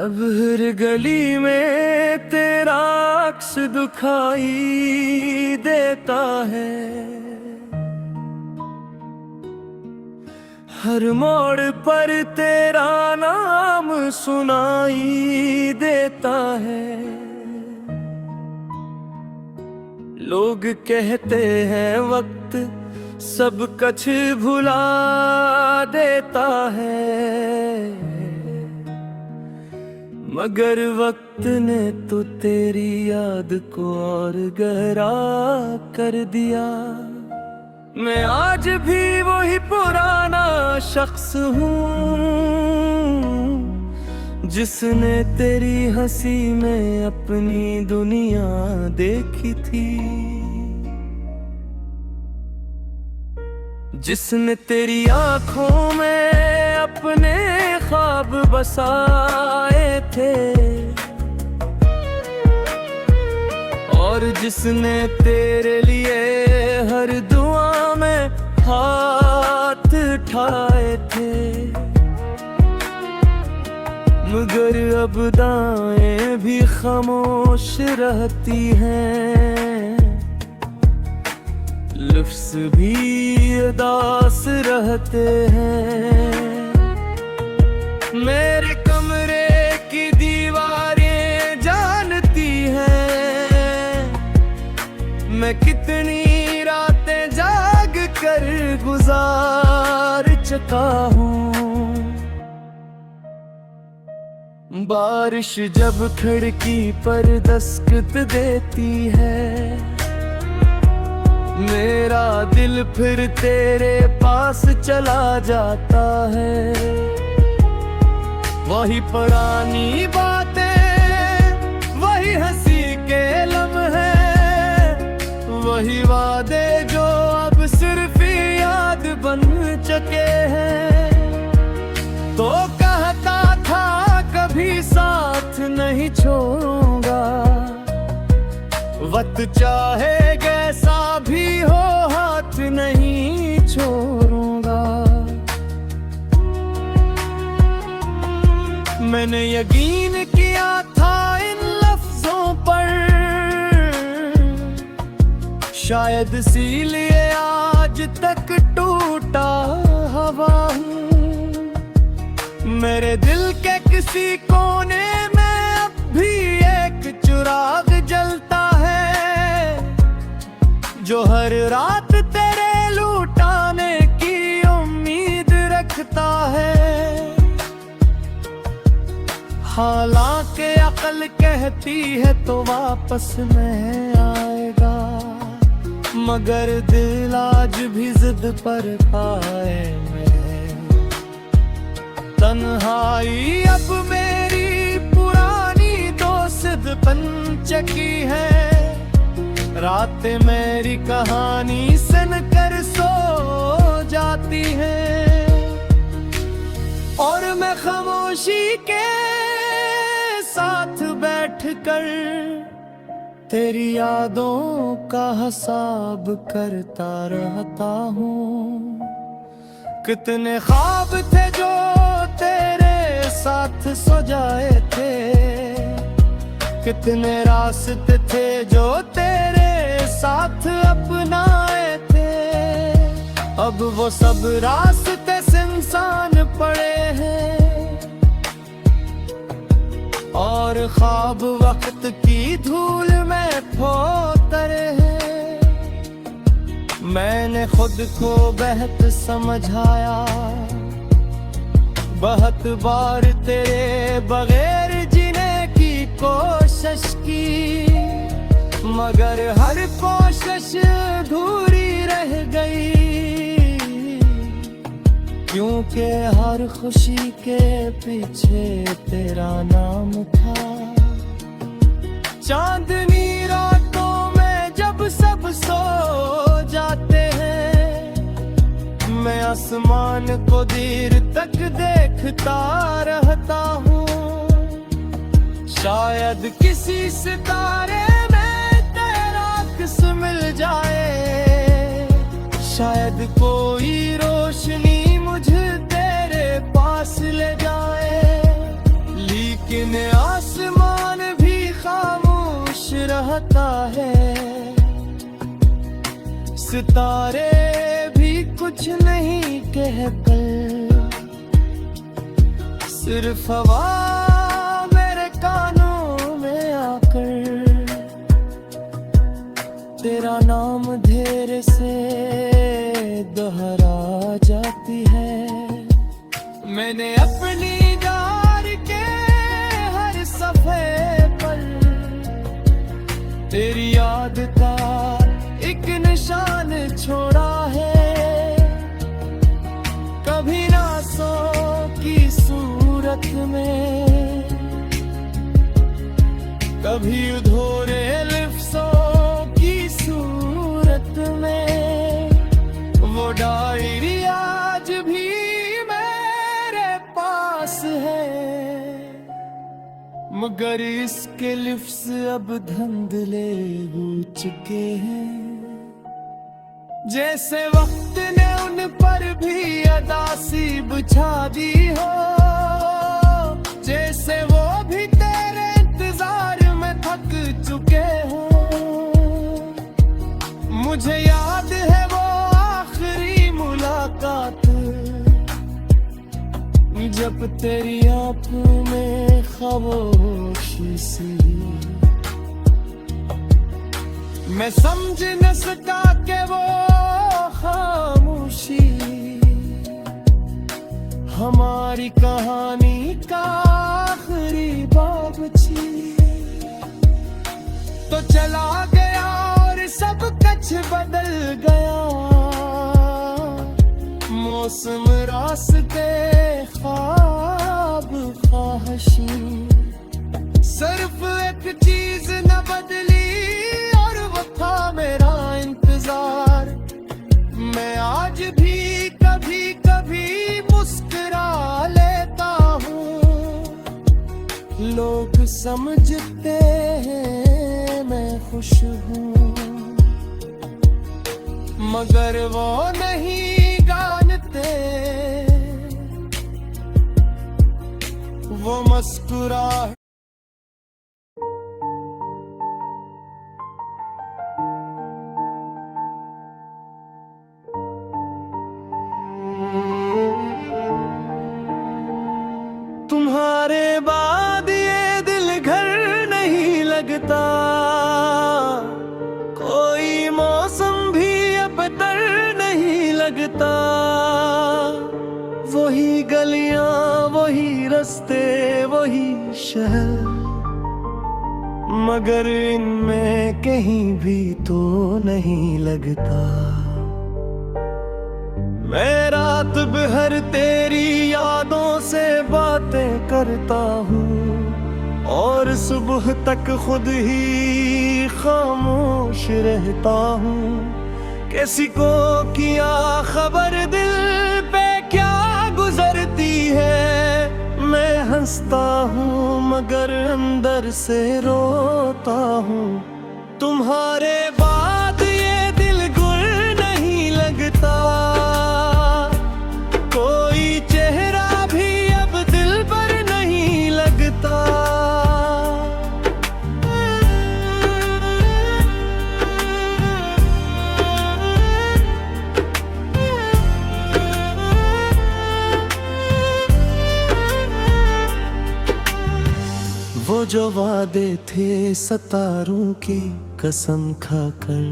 अब हर गली में तेरा अक्स दिखाई देता है। हर मोड़ पर तेरा नाम सुनाई देता है। लोग कहते हैं वक्त सब कुछ भुला देता है, मगर वक्त ने तो तेरी याद को और गहरा कर दिया। मैं आज भी वही पुराना शख्स हूँ जिसने तेरी हंसी में अपनी दुनिया देखी थी, जिसने तेरी आँखों में अपने ख्वाब बसाए थे, और जिसने तेरे लिए हर दुआ में हाथ उठाए थे। मगर अब दाएं भी खामोश रहती हैं, लफ्ज़ भी उदास रहते हैं। मेरे कमरे की दीवारें जानती हैं मैं कितनी रातें जाग कर गुजार चुका हूँ। बारिश जब खिड़की पर दस्तक देती है, मेरा दिल फिर तेरे पास चला जाता है। वही पुरानी बातें, वही हंसी के लम्हे, वही वादे जो अब सिर्फ याद बन चुके हैं। तो कहता था कभी साथ नहीं छोड़ूंगा, वक्त चाहे कैसा भी हो हाथ नहीं छोड़ूंगा। मैंने यकीन किया था इन लफ्जों पर, शायद इसीलिए आज तक टूटा हवा हूँ। मेरे दिल के किसी कोने में अब भी एक चिराग जलता है, जो हर रात तेरे लुटाने की उम्मीद रखता है। हालांकि अक्ल कहती है तो वापस में आएगा, मगर दिल आज भी जिद पर पाए में। तन्हाई अब मेरी पुरानी दोस्त बन चुकी है, रातें मेरी कहानी सुन कर सो जाती हैं, और मैं खामोशी के साथ बैठकर तेरी यादों का हिसाब करता रहता हूँ। कितने ख्वाब थे जो तेरे साथ सो जाए थे, कितने रास्ते थे जो तेरे साथ अपनाए थे। अब वो सब रास्ते सुनसान पड़े हैं, और ख्वाब वक्त की धूल में पोतरे हैं। मैंने खुद को बेहद समझाया, बहुत बार तेरे बगैर जीने की कोशिश की, मगर हर कोशिश अधूरी रह गई, क्योंकि हर खुशी के पीछे तेरा नाम था। चांदनी रातों में जब सब सो जाते हैं, मैं आसमान को देर तक देखता रहता हूँ। शायद किसी सितारे में तेरा अक्स मिल जाए, शायद कोई रोशनी मुझे तेरे पास ले जाए। लेकिन आसमान भी खामोश रहता है, सितारे भी कुछ नहीं कहकर, सिर्फ हवा मेरे कानों में आकर तेरा नाम धीरे से दोहरा जाती है। मैंने अपनी यार के हर सफ़े पर तेरी याद का एक निशान छोड़ा है। कभी रातों की सूरत में, कभी अधूरे लफ्ज़ों की सूरत में, वो डायरी आज भी मेरे पास है, मगर इसके लिफ्ज़ अब धुंधले हो चुके हैं। जैसे वक्त ने उन पर भी अदासी बिछा दी हो, जैसे वो भी तेरे इंतजार में थक चुके हो। मुझे याद है वो आखिरी मुलाकात, जब तेरी आंखों में खामोशी सी, मैं समझ न सका कि वो खामोशी हमारी कहानी का आखिरी बाब थी। तो चला गया और सब कुछ बदल गया, मौसम रास्ते ख्वाब ख्वाहिशी, सिर्फ एक चीज न बदली और वो था मेरा इंतजार। मैं आज भी कभी कभी मुस्कुरा लेता हूँ, लोग समझते हैं मैं खुश हूँ, मगर वो नहीं जानते, वो मुस्कुरा। तुम्हारे बाद ये दिल घर नहीं लगता, कोई मौसम भी अब तर नहीं लगता। वही गलियां, वही रास्ते, वही शहर, मगर इनमें कहीं भी तो नहीं लगता। मैं रात भर तेरी यादों से बातें करता हूँ और सुबह तक खुद ही खामोश रहता हूँ। किसी को किया खबर दिल पे क्या गुजरती है, मैं हंसता हूँ मगर अंदर से रोता हूँ। तुम्हारे बाद ये दिल गुल नहीं लगता, कोई चेहरा भी अब दिल पर नहीं लगता। वो जो वादे थे सितारों की कसम खाकर,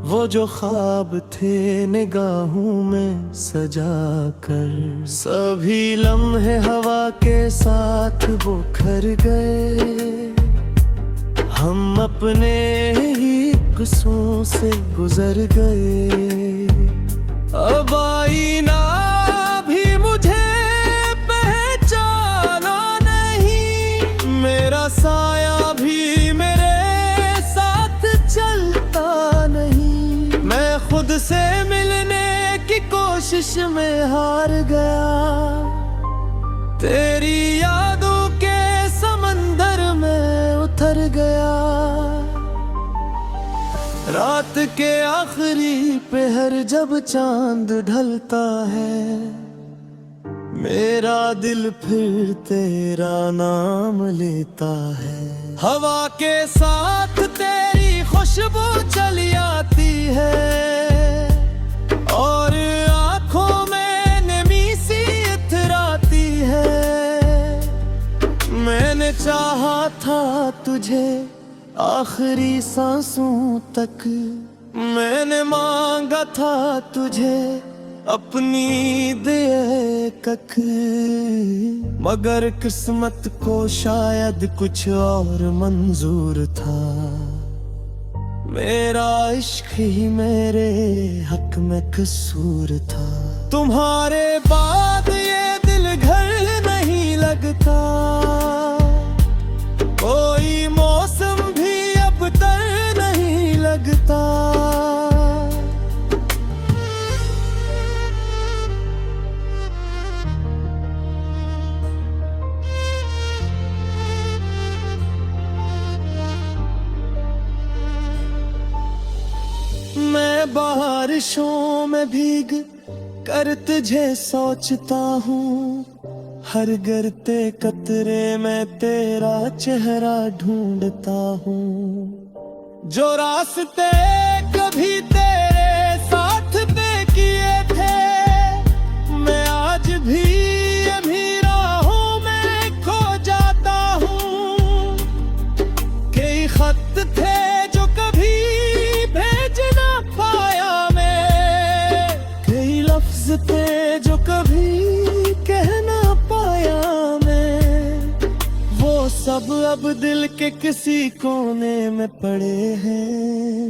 वो जो ख्वाब थे निगाहों में सजा कर, सभी लम्हे हवा के साथ बिखर गए। हम अपने ही किस्सों से गुजर गए। अब आईना भी मुझे पहचाना नहीं, मेरा साया भी मेरे साथ चलता नहीं। मैं खुद से मिलने की कोशिश में हार गया, तेरी यादों के समंदर में उतर गया। रात के आखिरी पहर जब चांद ढलता है, मेरा दिल फिर तेरा नाम लेता है। हवा के साथ तेरी खुशबू चली आती है और आंखों में नमी सी इतराती है। मैंने चाहा था तुझे आखिरी सांसों तक, मैंने मांगा था तुझे अपनी दे कख, मगर किस्मत को शायद कुछ और मंजूर था। मेरा इश्क ही मेरे हक में कसूर था। तुम्हारे बाद ये दिल घर नहीं लगता, कोई मौसम भी अब तर नहीं लगता। मैं बारिशों में भीग कर तुझे सोचता हूँ, हर गिरते कतरे में तेरा चेहरा ढूंढता हूँ। जो रास्ते कभी तेरे साथ तय किए थे, मैं आज भी अभी राहों में खो जाता हूँ। कई खत थे जो कभी भेज ना पाया मैं, कई लफ्ज थे जो कभी कह ना पाया मैं। वो सब अब दिल के किसी कोने में पड़े हैं,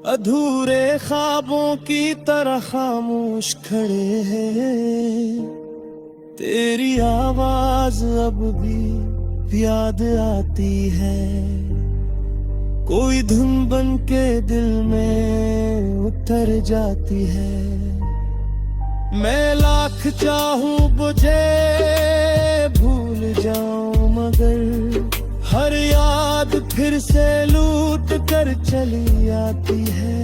अधूरे ख्वाबों की तरह खामोश खड़े हैं। तेरी आवाज अब भी याद आती है, कोई धुन बन के दिल में उतर जाती है। मैं लाख चाहूं बुझे भूल जाऊं, मगर हर याद फिर से लूट कर चली आती है।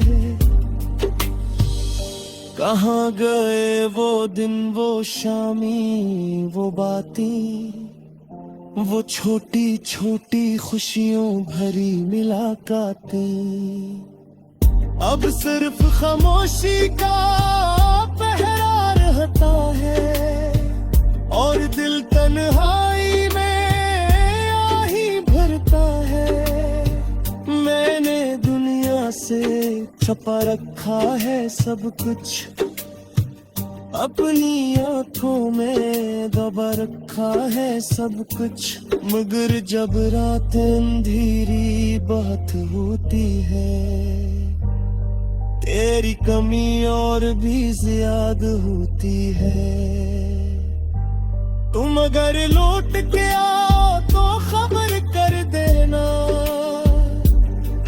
कहाँ गए वो दिन, वो शामी, वो बातें, वो छोटी छोटी खुशियों भरी मुलाकातें। अब सिर्फ खामोशी का पहरा रहता है और दिल तन्हाई में आही भरता है। मैंने दुनिया से छुपा रखा है सब कुछ, अपनी आंखों में दबा रखा है सब कुछ। मगर जब रात अंधेरी बात होती है, तेरी कमी और भी ज्यादा होती है। तुम अगर लौट के आओ तो खबर कर देना,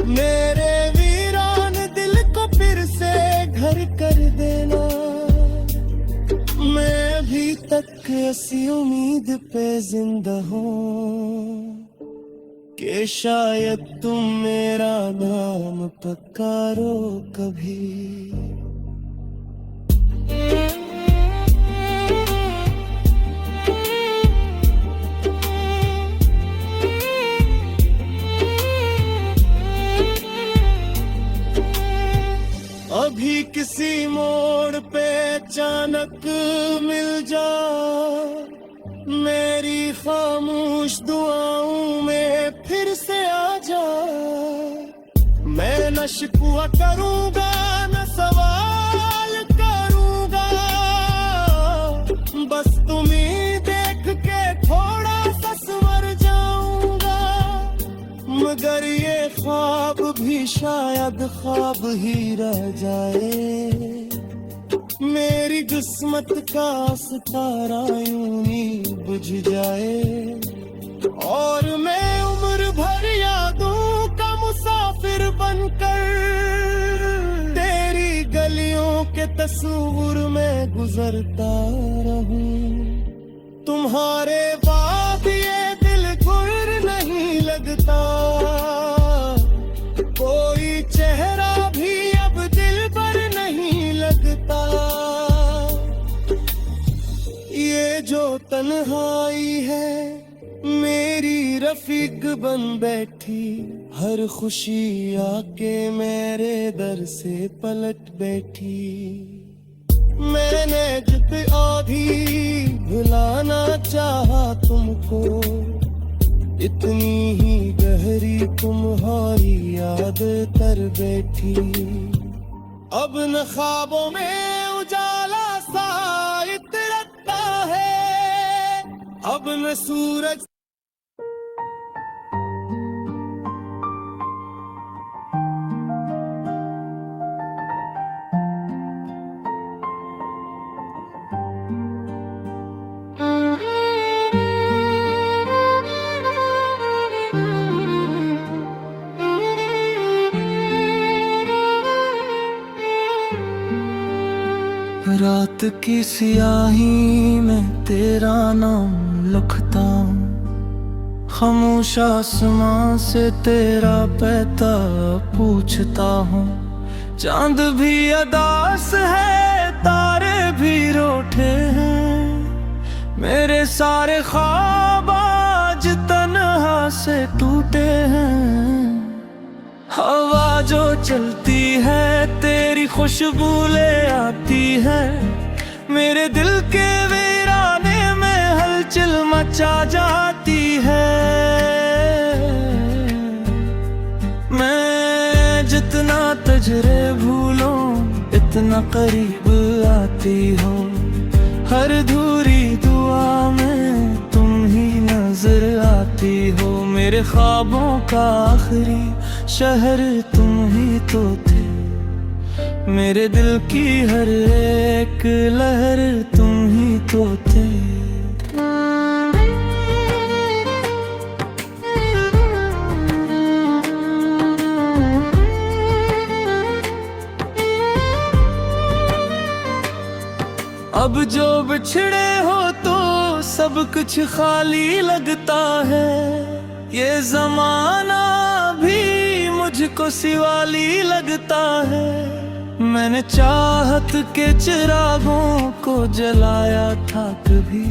मेरे वीरान दिल को फिर से घर कर देना। मैं अभी तक ऐसी उम्मीद पे जिंदा हूँ कि शायद तुम मेरा नाम पुकारो कभी। अभी किसी मोड़ पे अचानक मिल जा, मेरी खामोश दुआओं में फिर से आ जा। मैं न शिकवा करूंगा न सवाल करूंगा, बस तुम्हें देख के थोड़ा सा संवर जाऊंगा। मगर ये ख्वाब भी शायद ख्वाब ही रह जाए, मेरी किस्मत का सितारा यूं ही बुझ जाए। और मैं उम्र भर यादों का मुसाफिर बनकर तेरी गलियों के तस्वीर में गुजरता रहूं। तुम्हारे बाद ये दिल गुर नहीं लगता, कोई चेहरा भी अब दिल पर नहीं लगता। मेरी रफीक बन बैठी, हर खुशी आके मेरे दर से पलट बैठी। मैंने जित आधी भुलाना चाहा तुमको, इतनी ही गहरी तुम्हारी याद कर बैठी। अब न ख्वाबों में उजाला सा इतरता है, अब न सूरज। रात की सियाही में तेरा नाम लिखता हूँ, खामोश आसमां से तेरा पैता पूछता हूँ। चांद भी अदास है, तारे भी रोठे हैं, मेरे सारे ख्वाब आज तन्हा से टूटे हैं। हवा जो चलती है तेरी खुशबू ले आती है, मेरे दिल के वीराने में हलचल मचा जाती है। मैं जितना तुझे भूलूं इतना करीब आती हो, हर धूरी दुआ में तुम ही नजर आती हो। मेरे ख्वाबों का आखिरी शहर तुम ही तो थे, मेरे दिल की हर एक लहर तुम ही तो थे। अब जो बिछड़े हो तो सब कुछ खाली लगता है, ये जमाना भी मुझको सिवाली लगता है। मैंने चाहत के चिरागों को जलाया था कभी,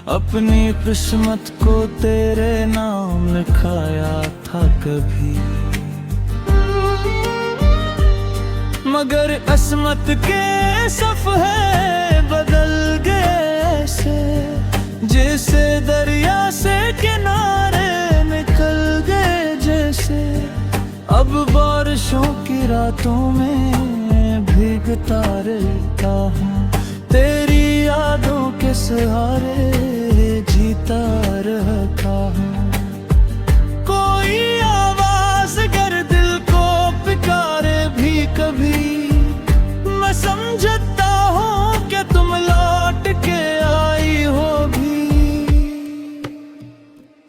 अपनी किस्मत को तेरे नाम लिखाया था कभी। मगर अस्मत के सफ़हे बदल गए से, जैसे दरिया से किनारे निकल गए जैसे। अब बारिशों की रातों में भीगता रहता हूँ, तेरी यादों के सहारे जीता रहता हूँ। कोई आवाज अगर दिल को पुकारे भी कभी, मैं समझता हूँ कि तुम लौट के आई हो भी।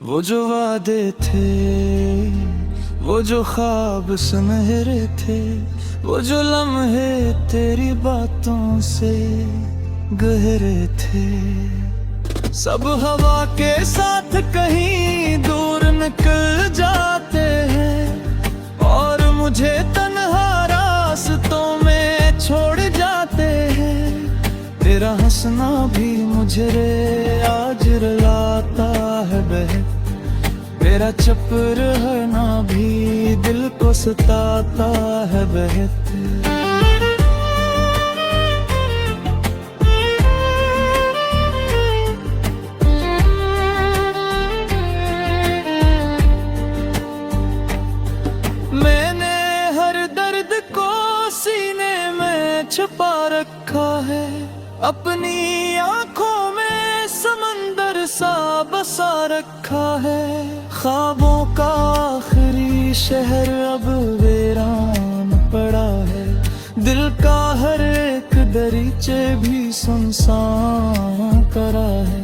वो जो वादे थे, वो जो ख्वाब सुनहरे थे, वो जो लम्हे तेरी बातों से गहरे थे, सब हवा के साथ कहीं दूर निकल जाते हैं और मुझे तन्हा रास्तों में छोड़ जाते हैं। तेरा हंसना भी मुझे आज रुलाता है बहन, तेरा चुप रहना भी दिल को सताता है बहन। मैंने हर दर्द को सीने में छुपा रखा है, अपनी आंखों में समंदर सा बसा रखा है। ख्वाबों का आखिरी शहर अब वीरान पड़ा है, दिल का हर एक दरीचे भी सुनसान करा है।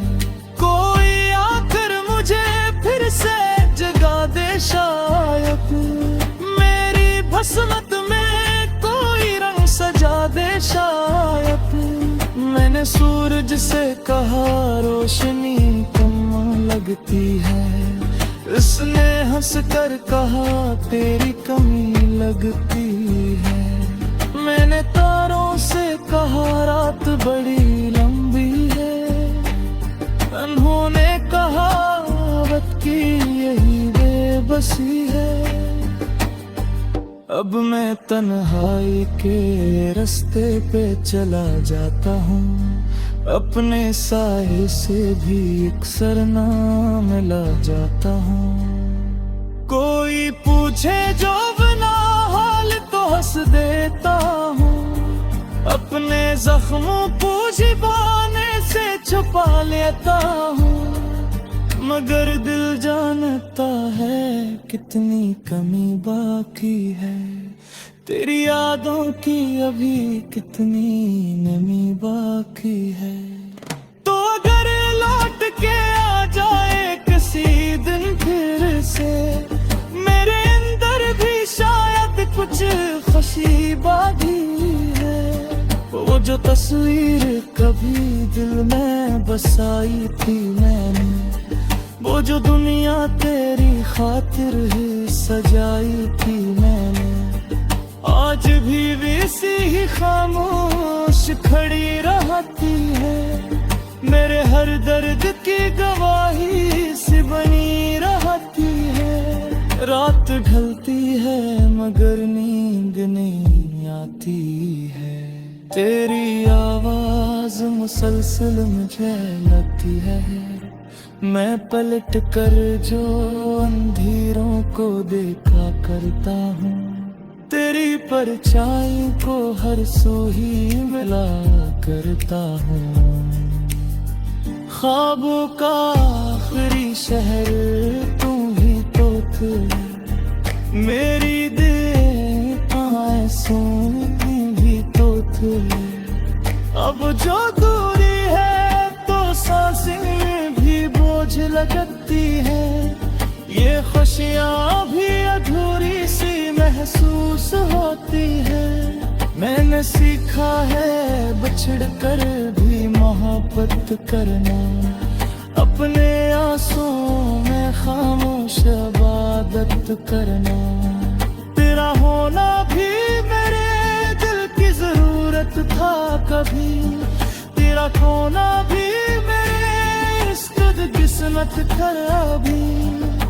कोई आकर मुझे फिर से जगा दे शायद, मेरी भस्मत में कोई रंग सजा दे शायद। मैंने सूरज से कहा रोशनी कम लगती है, उसने हंस कर कहा तेरी कमी लगती है। मैंने तारों से कहा रात बड़ी लंबी है, उन्होंने कहा की यही बेबसी है। अब मैं तन्हाई के रास्ते पे चला जाता हूँ, अपने साए से भी अक्सर ना मिला जाता हूँ। कोई पूछे जो बिना हाल तो हंस देता हूँ, अपने जख्मों को छिपाने से छुपा लेता हूँ। मगर दिल जानता है कितनी कमी बाकी है, तेरी यादों की अभी कितनी नमी बाकी है। तो अगर लौट के आ जाए किसी दिन फिर से, मेरे अंदर भी शायद कुछ खुशी बाकी है। वो जो तस्वीर कभी दिल में बसाई थी मैंने, वो जो दुनिया तेरी खातिर ही सजाई थी मैंने, आज भी वैसी ही खामोश खड़ी रहती है। मेरे हर दर्द की गवाही से बनी रहती है। रात ढलती है मगर नींद नहीं आती है, तेरी आवाज मुसलसल मुझे लगती है। मैं पलट कर जो अंधेरों को देखा करता हूँ, तेरी परछाई को हर सोही मिला करता हूँ। ख्वाबों का आखिरी शहर तू ही तो थे, मेरी दें सोनी भी तो थे। अब जो दूरी है तो सांसें भी बोझ लगती है, ये खुशियाँ भी अधूरी सी महसूस होती है। मैंने सीखा है बिछड़ कर भी मोहब्बत करना, अपने आंसुओं में खामोश इबादत करना। तेरा होना भी मेरे दिल की जरूरत था कभी, तेरा खोना भी मेरे इश्क किस्मत खराबी।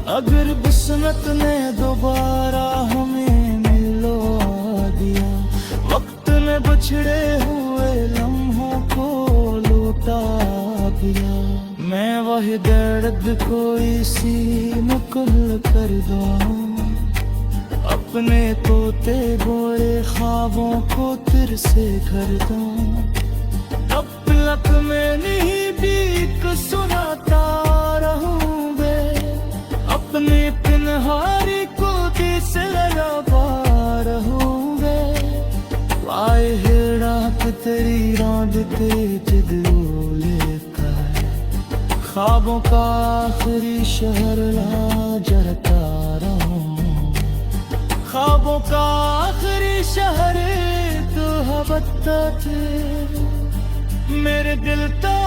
अगर किस्मत ने दोबारा हमें मिलवा दिया, वक्त में बछड़े हुए लम्हों को लौटा दिया, मैं वही दर्द को इसी मुकम्मल कर दूं, अपने तोते बोए ख्वाबों को फिर से घर दूं। तब में नहीं बीक सुनाता रहूंगे, अपने पिनहारी को दिस लगा रहूंगे। आए है रात तेरी रात तेज दिलोले का है, ख्वाबों का आखिरी शहर ला जरता रहूं। ख्वाबों का आखिरी शहर तो हबत्ता थे, मेरे दिल तो